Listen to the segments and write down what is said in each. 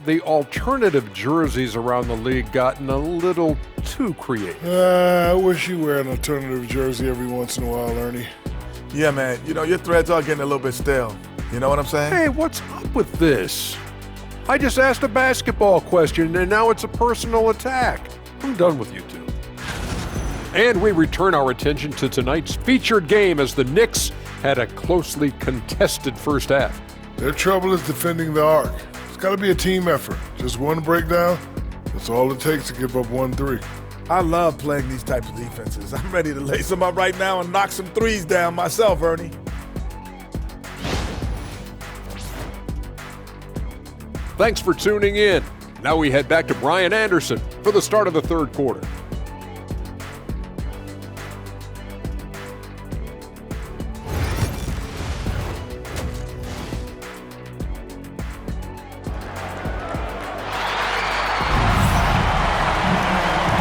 the alternative jerseys around the league gotten a little too creative? I wish you wear an alternative jersey every once in a while, Ernie. Yeah, man. You know, your threads are getting a little bit stale. You know what I'm saying? Hey, what's up with this? I just asked a basketball question, and now it's a personal attack. I'm done with you two. And we return our attention to tonight's featured game as the Knicks had a closely contested first half. Their trouble is defending the arc. It's got to be a team effort. Just one breakdown, that's all it takes to give up 1-3. I love playing these types of defenses. I'm ready to lace them up right now and knock some threes down myself, Ernie. Thanks for tuning in. Now we head back to Brian Anderson for the start of the third quarter.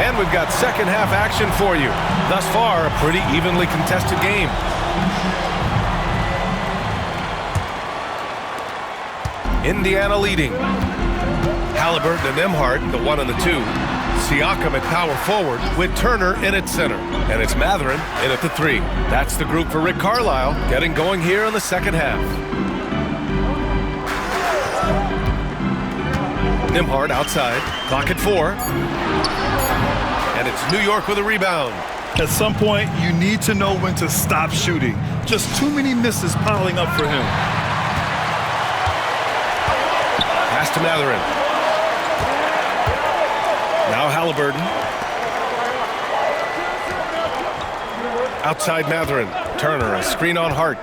And we've got second half action for you. Thus far, a pretty evenly contested game. Indiana leading. Halliburton and Nembhard, the 1 and the 2. Siakam at power forward with Turner in at center. And it's Mathurin in at the 3. That's the group for Rick Carlisle getting going here in the second half. Nembhard outside. Clock at 4. And it's New York with a rebound. At some point, you need to know when to stop shooting. Just too many misses piling up for him. Pass to Mathurin. Now Halliburton. Outside Mathurin. Turner, a screen on Hart.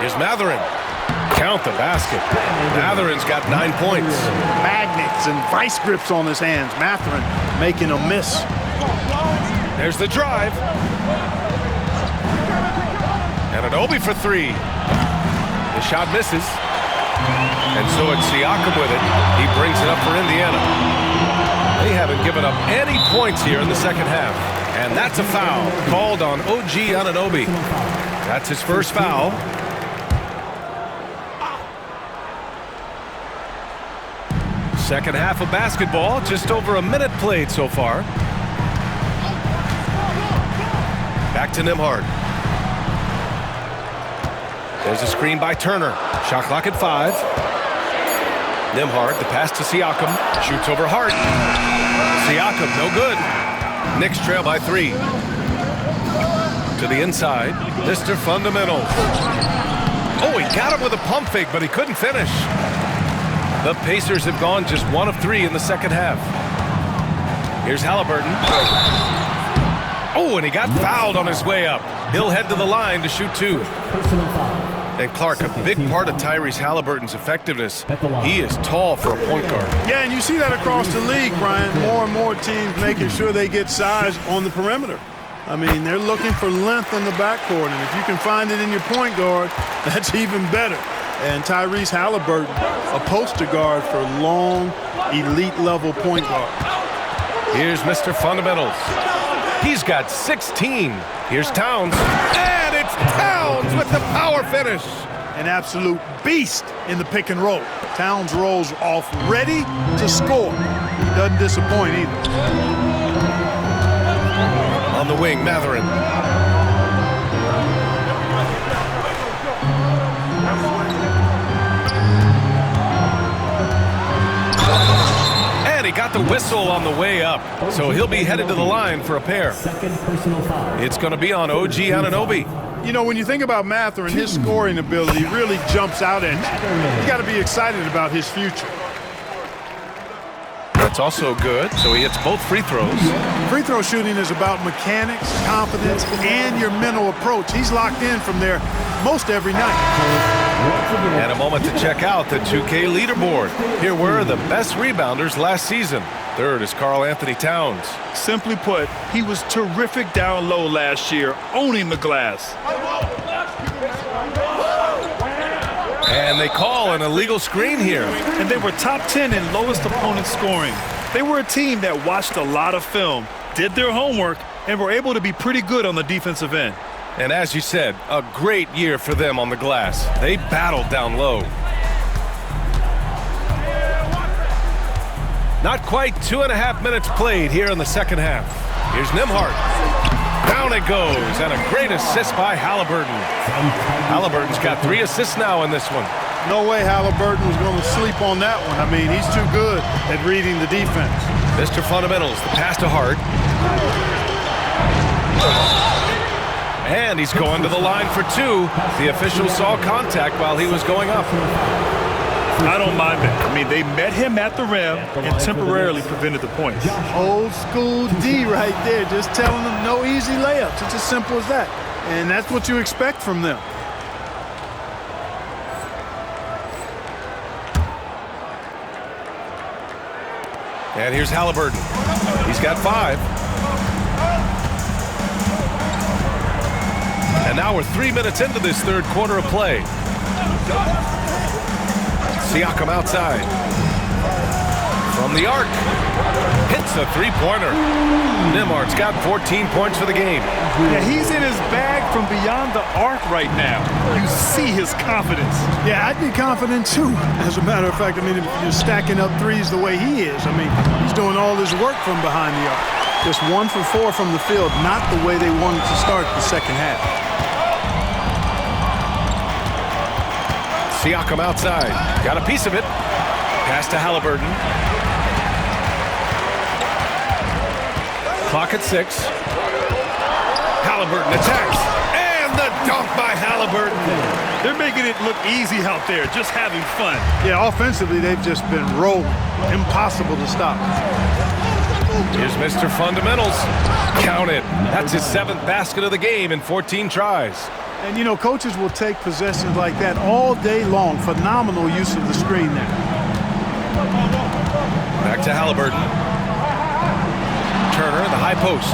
Here's Mathurin. Count the basket. Mathurin's got 9 points. Magnets and vice grips on his hands. Mathurin making a miss. There's the drive. And an Obi for 3. The shot misses. And so it's Siakam with it. He brings it up for Indiana. They haven't given up any points here in the second half. And that's a foul called on OG Anunoby. That's his first foul. Second half of basketball, just over a minute played so far. Back to Nembhard. There's a screen by Turner. Shot clock at 5. Nembhard, the pass to Siakam. Shoots over Hart. Siakam, no good. Knicks trail by 3. To the inside, Mr. Fundamentals. Oh, he got him with a pump fake, but he couldn't finish. The Pacers have gone just 1 of 3 in the second half. Here's Halliburton. Oh, and he got fouled on his way up. He'll head to the line to shoot 2. And Clark, a big part of Tyrese Halliburton's effectiveness, he is tall for a point guard. Yeah, and you see that across the league, Brian. More and more teams making sure they get size on the perimeter. I mean, they're looking for length in the backcourt, and if you can find it in your point guard, that's even better. And Tyrese Halliburton, a poster guard for long, elite-level point guard. Here's Mr. Fundamentals. He's got 16. Here's Towns. And it's Towns with the power finish. An absolute beast in the pick and roll. Towns rolls off ready to score. Doesn't disappoint either. On the wing, Mathurin. And he got the whistle on the way up, so he'll be headed to the line for a pair. It's going to be on OG Anunoby. You know, when you think about Mathurin, his scoring ability really jumps out at you. You got to be excited about his future. That's also good, so he hits both free throws. Free throw shooting is about mechanics, confidence, and your mental approach. He's locked in from there most every night. And a moment to check out the 2K leaderboard. Here were the best rebounders last season. Third is Karl Anthony Towns. Simply put, he was terrific down low last year, owning the glass. And they call an illegal screen here. And they were top 10 in lowest opponent scoring. They were a team that watched a lot of film, did their homework, and were able to be pretty good on the defensive end. And as you said, a great year for them on the glass. They battled down low. Not quite 2.5 minutes played here in the second half. Here's Nembhard. Down it goes, and a great assist by Halliburton. Halliburton's got 3 assists now in this one. No way Halliburton was going to sleep on that one. I mean, he's too good at reading the defense. Mr. Fundamentals, the pass to Hart. And he's going to the line for 2. The official saw contact while he was going up. I don't mind that. I mean, they met him at the rim and temporarily prevented the points. Old school D right there, just telling them no easy layups. It's as simple as that. And that's what you expect from them. And here's Halliburton. He's got 5. And now we're 3 minutes into this third quarter of play. Siakam outside. From the arc. Hits a 3-pointer. Nembhard's got 14 points for the game. Yeah, he's in his bag from beyond the arc right now. You see his confidence. Yeah, I'd be confident too. As a matter of fact, I mean, if you're stacking up threes the way he is, I mean, he's doing all his work from behind the arc. Just 1 for 4 from the field, not the way they wanted to start the second half. Siakam outside. Got a piece of it. Pass to Halliburton. Clock at 6. Halliburton attacks. And the dunk by Halliburton. They're making it look easy out there, just having fun. Yeah, offensively, they've just been rolling. Impossible to stop. Here's Mr. Fundamentals. Count it. That's his 7th basket of the game in 14 tries. And, you know, coaches will take possessions like that all day long. Phenomenal use of the screen there. Back to Halliburton. Turner, the high post.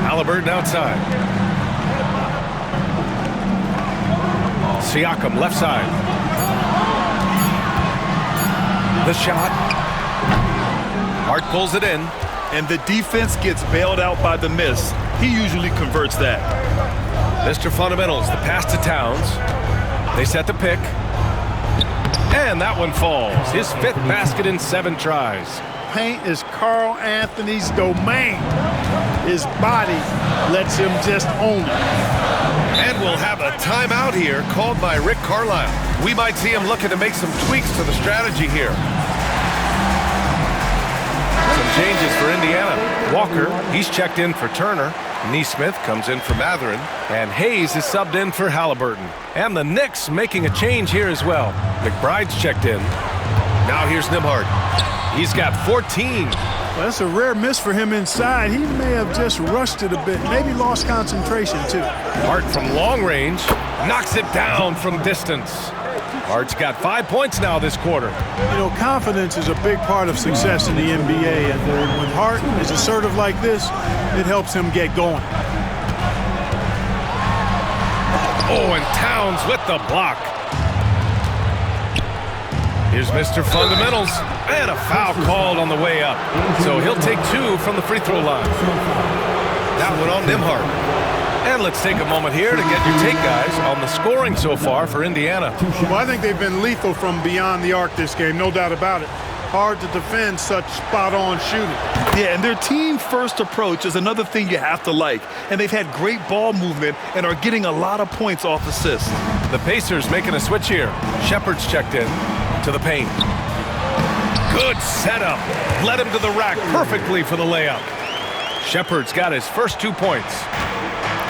Halliburton outside. Siakam left side. The shot. Hart pulls it in. And the defense gets bailed out by the miss. He usually converts that. Mr. Fundamentals, the pass to Towns. They set the pick. And that one falls. His 5th basket in 7 tries. Paint is Carl Anthony's domain. His body lets him just own it. And we'll have a timeout here called by Rick Carlisle. We might see him looking to make some tweaks to the strategy here. Some changes for Indiana. Walker, he's checked in for Turner. Nesmith comes in for Mathurin. And Hayes is subbed in for Halliburton. And the Knicks making a change here as well. McBride's checked in. Now here's Nembhard. He's got 14. Well, that's a rare miss for him inside. He may have just rushed it a bit, maybe lost concentration too. Hart from long range knocks it down from distance. Hart's got 5 points now this quarter. You know, confidence is a big part of success in the NBA, and when Hart is assertive like this, it helps him get going. Oh, and Towns with the block. Here's Mr. Fundamentals, and a foul called on the way up. So he'll take 2 from the free throw line. That one on Nembhard. And let's take a moment here to get your take, guys, on the scoring so far for Indiana. Well, I think they've been lethal from beyond the arc this game, no doubt about it. Hard to defend such spot-on shooting. Yeah, and their team-first approach is another thing you have to like. And they've had great ball movement and are getting a lot of points off assists. The Pacers making a switch here. Shepard's checked in to the paint. Good setup. Led him to the rack perfectly for the layup. Shepard's got his first 2 points.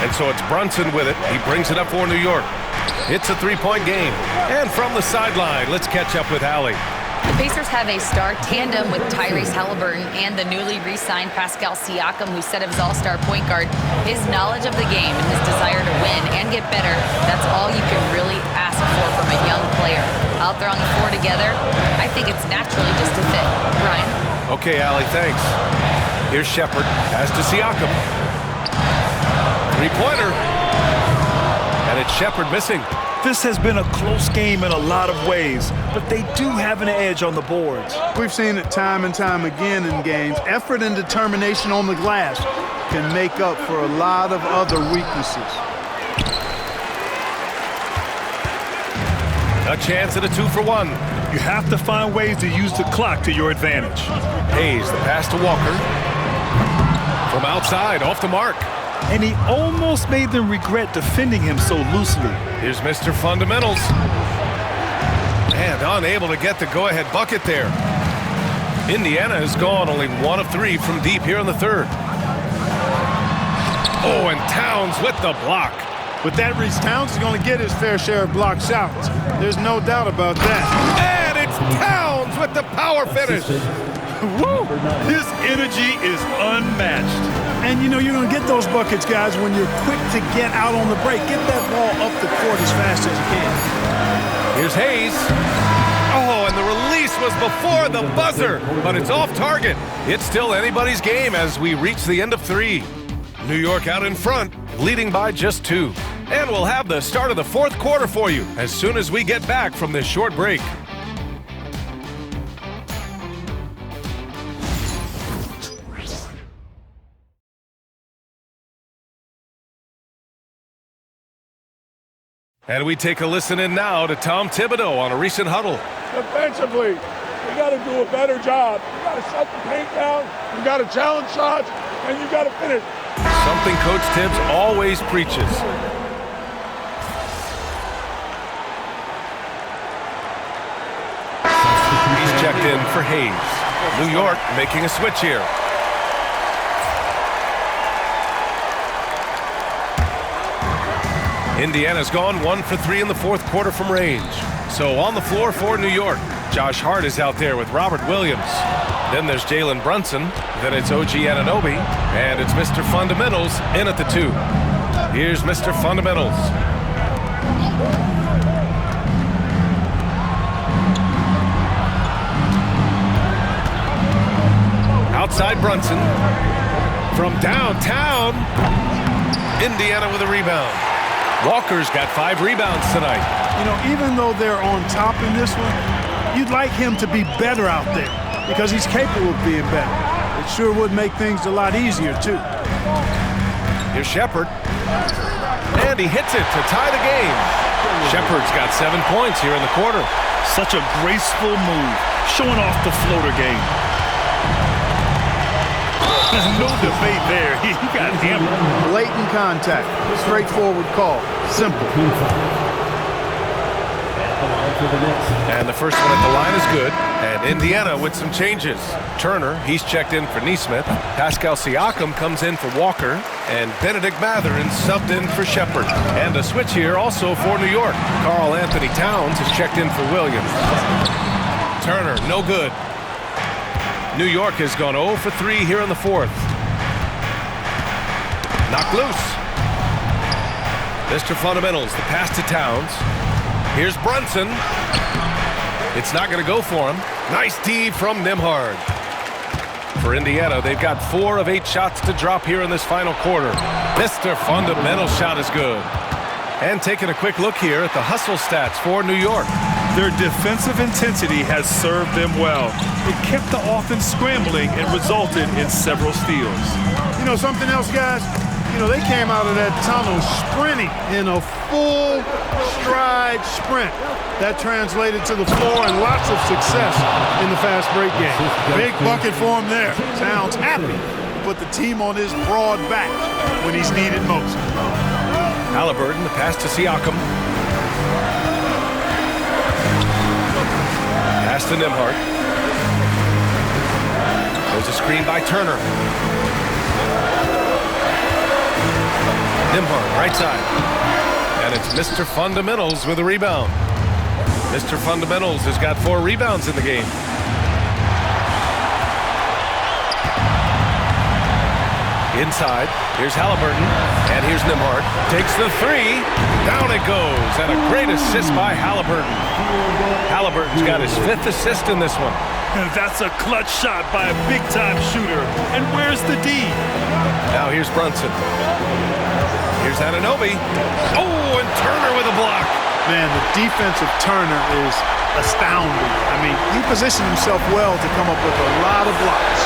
And so it's Brunson with it. He brings it up for New York. It's a 3-point game. And from the sideline, let's catch up with Allie. The Pacers have a star tandem with Tyrese Halliburton and the newly re-signed Pascal Siakam, who said of his all-star point guard, his knowledge of the game and his desire to win and get better, that's all you can really ask for from a young player. Out there on the floor together, I think it's naturally just a fit. Ryan? Okay, Allie, thanks. Here's Shepard. Pass to Siakam. 3-pointer. And it's Shepard missing. This has been a close game in a lot of ways, but they do have an edge on the boards. We've seen it time and time again in games. Effort and determination on the glass can make up for a lot of other weaknesses. A chance at a 2-for-1. You have to find ways to use the clock to your advantage. Hayes, the pass to Walker. From outside, off the mark. And he almost made them regret defending him so loosely. Here's Mr. Fundamentals. And unable to get the go-ahead bucket there. Indiana has gone only 1 of 3 from deep here in the third. Oh, and Towns with the block. With that reach, Towns is going to get his fair share of block shots. There's no doubt about that. And it's Towns with the power finish. Woo! His energy is unmatched. And, you know, you're going to get those buckets, guys, when you're quick to get out on the break. Get that ball up the court as fast as you can. Here's Hayes. Oh, and the release was before the buzzer, but it's off target. It's still anybody's game as we reach the end of 3. New York out in front, leading by just 2. And we'll have the start of the fourth quarter for you as soon as we get back from this short break. And we take a listen in now to Tom Thibodeau on a recent huddle. Defensively, you got to do a better job. You got to shut the paint down. You got to challenge shots, and you got to finish. Something Coach Tibbs always preaches. He's checked in for Hayes. New York making a switch here. Indiana's gone 1 for 3 in the fourth quarter from range. So on the floor for New York, Josh Hart is out there with Robert Williams. Then there's Jalen Brunson. Then it's OG Anunoby. And it's Mr. Fundamentals in at the 2. Here's Mr. Fundamentals. Outside Brunson. From downtown, Indiana with a rebound. Walker's got 5 rebounds tonight. You know, even though they're on top in this one, you'd like him to be better out there because he's capable of being better. It sure would make things a lot easier, too. Here's Shepard. And he hits it to tie the game. Shepard's got 7 points here in the quarter. Such a graceful move, showing off the floater game. No debate there. He got hammered. Blatant contact. Straightforward call. Simple. And the first one at the line is good. And Indiana with some changes. Turner, he's checked in for Nesmith. Pascal Siakam comes in for Walker. And Benedict Mathurin subbed in for Shepard. And a switch here also for New York. Karl Anthony Towns is checked in for Williams. Turner, no good. New York has gone 0 for 3 here in the fourth. Knocked loose. Mr. Fundamentals, the pass to Towns. Here's Brunson. It's not going to go for him. Nice D from Nembhard. For Indiana, they've got 4 of 8 shots to drop here in this final quarter. Mr. Fundamental shot is good. And taking a quick look here at the hustle stats for New York. Their defensive intensity has served them well. It kept the offense scrambling and resulted in several steals. You know something else, guys? You know, they came out of that tunnel sprinting in a full stride sprint. That translated to the floor and lots of success in the fast break game. Big bucket for him there. Towns happy to put the team on his broad back when he's needed most. Haliburton, the pass to Siakam. Pass to Nembhard. There's a screen by Turner. Nembhard, right side. And it's Mr. Fundamentals with a rebound. Mr. Fundamentals has got 4 rebounds in the game. Inside, here's Haliburton, and here's Nembhard. Takes the 3, down it goes, and a great assist by Haliburton. Haliburton's got his 5th assist in this one. That's a clutch shot by a big-time shooter. And where's the D? Now here's Brunson. Here's Anunoby. Oh, and Turner with a block. Man, the defense of Turner is astounding. I mean, he positioned himself well to come up with a lot of blocks.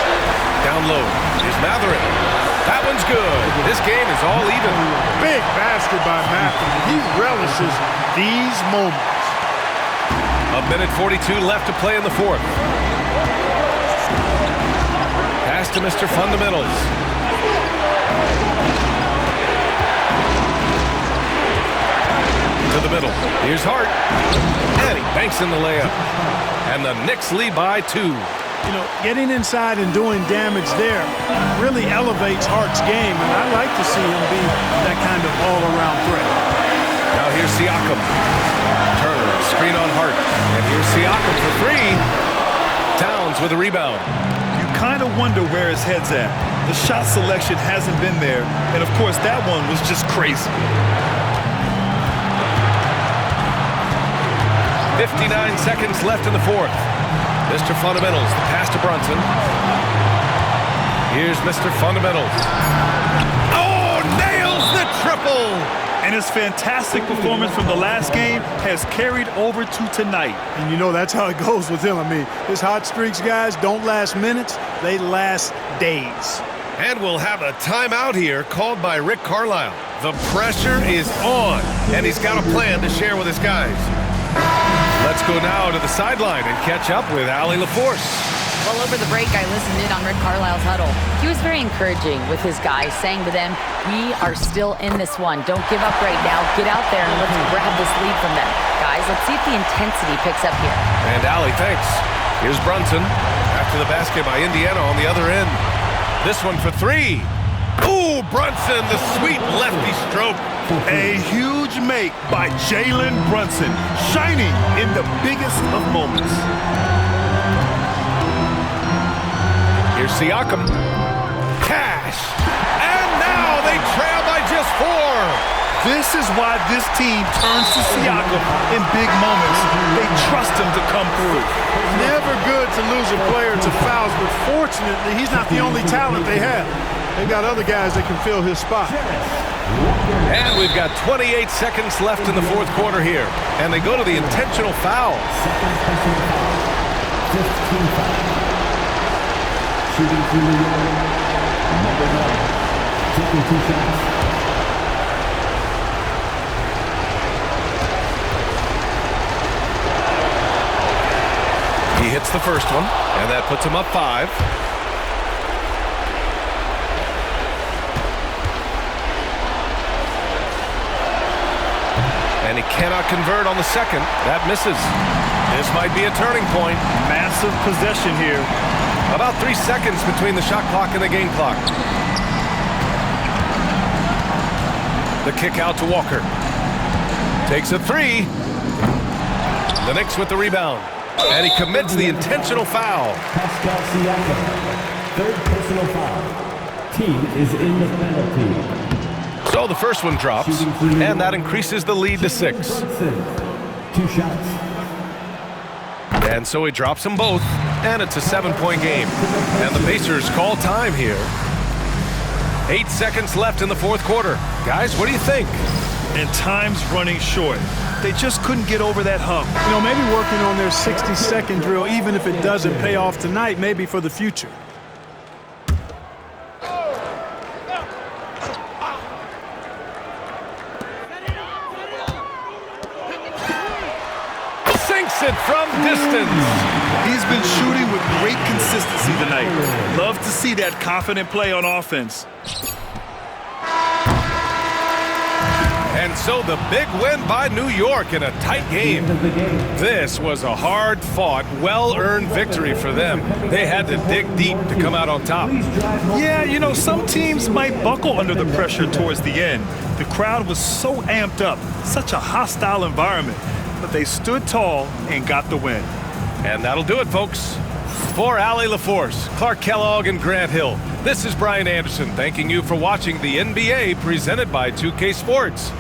Down low, here's Mathurin. That one's good. This game is all even. Big basket by Mathurin. He relishes these moments. Minute 42 left to play in the fourth. Pass to Mr. Fundamentals. To the middle. Here's Hart. And he banks in the layup. And the Knicks lead by 2. You know, getting inside and doing damage there really elevates Hart's game, and I like to see him be that kind of all-around threat. Now here's Siakam. Turner, screen on Hart. And here's Siakam for 3. Towns with a rebound. You kind of wonder where his head's at. The shot selection hasn't been there, and of course that one was just crazy. 59 seconds left in the fourth. Mr. Fundamentals, the pass to Brunson. Here's Mr. Fundamentals. Oh, nails the triple! And his fantastic performance from the last game has carried over to tonight. And you know, that's how it goes with him. I mean, his hot streaks, guys, don't last minutes. They last days. And we'll have a timeout here called by Rick Carlisle. The pressure is on, and he's got a plan to share with his guys. Let's go now to the sideline and catch up with Allie LaForce. Well, over the break, I listened in on Rick Carlisle's huddle. He was very encouraging with his guys, saying to them, we are still in this one. Don't give up right now. Get out there and let's grab this lead from them. Guys, let's see if the intensity picks up here. And Allie, thanks. Here's Brunson. After the basket by Indiana on the other end. This one for 3. Ooh, Brunson, the sweet lefty stroke. A huge make by Jalen Brunson, shining in the biggest of moments. Here's Siakam. Cash. And now they trail by just 4. This is why this team turns to Siakam in big moments. They trust him to come through. Never good to lose a player to fouls, but fortunately, he's not the only talent they have. They've got other guys that can fill his spot. And we've got 28 seconds left in the fourth quarter here. And they go to the intentional foul. Shooting for New York, number 9, taking 2 shots. He hits the first one, and that puts him up 5. And he cannot convert on the second. That misses. This might be a turning point. Massive possession here. About 3 seconds between the shot clock and the game clock. The kick out to Walker. Takes a 3. The Knicks with the rebound. And he commits the intentional foul. Pascal Siakam, 3rd personal foul. Team is in the penalty. So the first one drops, and that increases the lead to 6. 2 shots. And so he drops them both, and it's a 7-point game. And the Pacers call time here. 8 seconds left in the fourth quarter. Guys, what do you think? And time's running short. They just couldn't get over that hump. You know, maybe working on their 60-second drill, even if it doesn't pay off tonight, maybe for the future. Sinks it from distance. He's been shooting with great consistency tonight. Love to see that confident play on offense. And so the big win by New York in a tight game. This was a hard-fought, well-earned victory for them. They had to dig deep to come out on top. Yeah, you know, some teams might buckle under the pressure towards the end. The crowd was so amped up, such a hostile environment. But they stood tall and got the win. And that'll do it, folks. For Allie LaForce, Clark Kellogg, and Grant Hill, this is Brian Anderson thanking you for watching the NBA presented by 2K Sports.